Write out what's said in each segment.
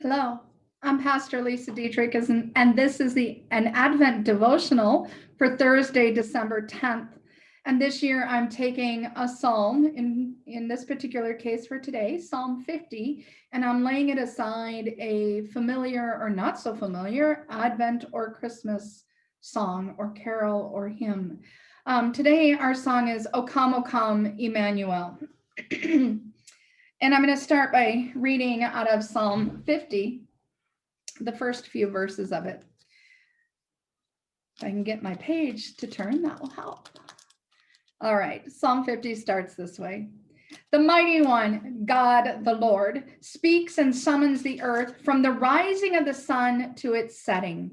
Hello, I'm Pastor Lisa Dietrich, and this is an Advent devotional for Thursday, December 10th. And this year I'm taking a psalm, in this particular case for today, Psalm 50, and I'm laying it aside a familiar or not so familiar Advent or Christmas song or carol or hymn. Today our song is O Come, Emmanuel. And I'm going to start by reading out of Psalm 50, the first few verses of it. If I can get my page to turn, that will help. All right, Psalm 50 starts this way. The mighty one, God the Lord, speaks and summons the earth from the rising of the sun to its setting.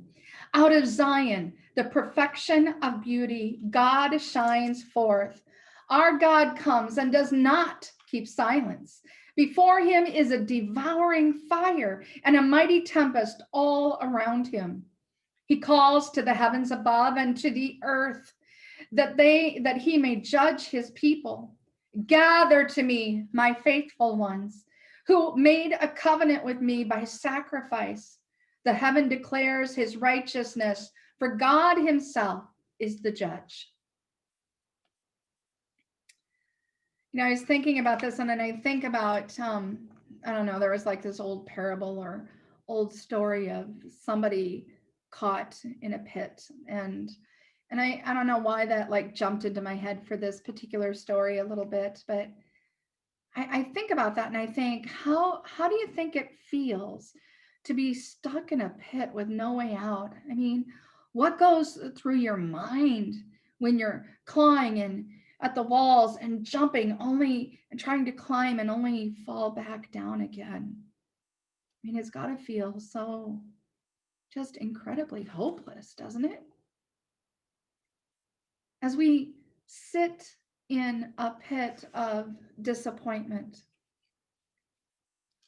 Out of Zion, the perfection of beauty, God shines forth. Our God comes and does not keep silence. Before him is a devouring fire and a mighty tempest all around him. He calls to the heavens above and to the earth that he may judge his people. Gather to me, my faithful ones, who made a covenant with me by sacrifice. The heaven declares his righteousness, for God himself is the judge. I was thinking about this, and then I think about, I don't know, there was like this old parable or old story of somebody caught in a pit. And I don't know why that like jumped into my head for this particular story a little bit, but I think about that and I think, how do you think it feels to be stuck in a pit with no way out? I mean, what goes through your mind when you're clawing and at the walls and jumping and trying to climb and only fall back down again? I mean, it's got to feel so just incredibly hopeless, doesn't it? As we sit in a pit of disappointment,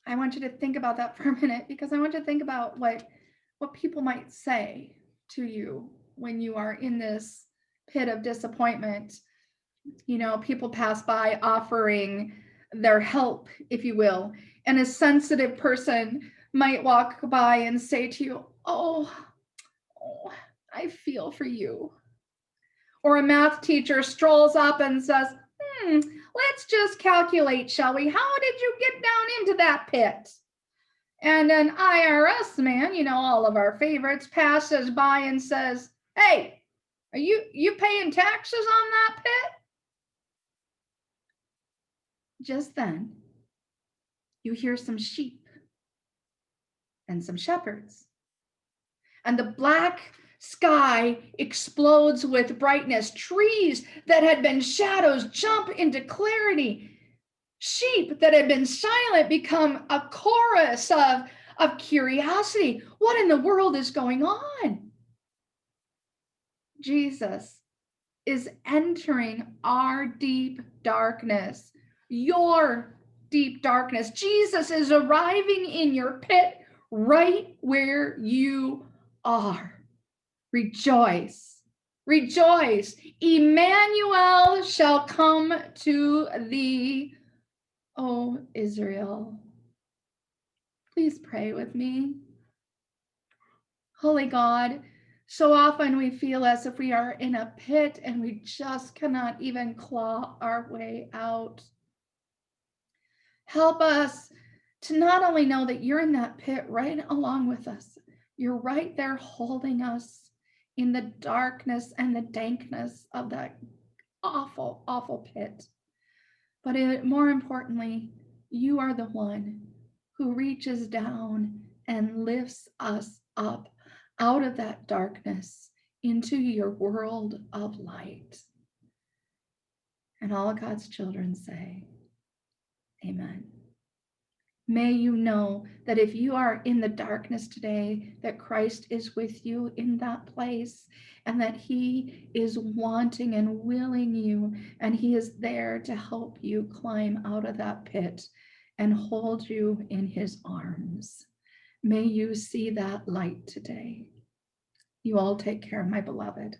I want you to think about that for a minute, because I want you to think about what people might say to you when you are in this pit of disappointment. You know, people pass by offering their help, if you will, and a sensitive person might walk by and say to you, oh, I feel for you. Or a math teacher strolls up and says, let's just calculate, shall we? How did you get down into that pit? And an IRS man, you know, all of our favorites, passes by and says, hey, are you paying taxes on that pit? Just then, you hear some sheep and some shepherds. And the black sky explodes with brightness. Trees that had been shadows jump into clarity. Sheep that had been silent become a chorus of curiosity. What in the world is going on? Jesus is entering our deep darkness, your deep darkness. Jesus is arriving in your pit right where you are. Rejoice, rejoice. Emmanuel shall come to thee, O Israel. Please pray with me. Holy God, so often we feel as if we are in a pit and we just cannot even claw our way out. Help us to not only know that you're in that pit right along with us, you're right there holding us in the darkness and the dankness of that awful, awful pit. But more importantly, you are the one who reaches down and lifts us up out of that darkness into your world of light. And all of God's children say, amen. May you know that if you are in the darkness today, that Christ is with you in that place, and that he is wanting and willing you, and he is there to help you climb out of that pit and hold you in his arms. May you see that light today. You all take care, my beloved.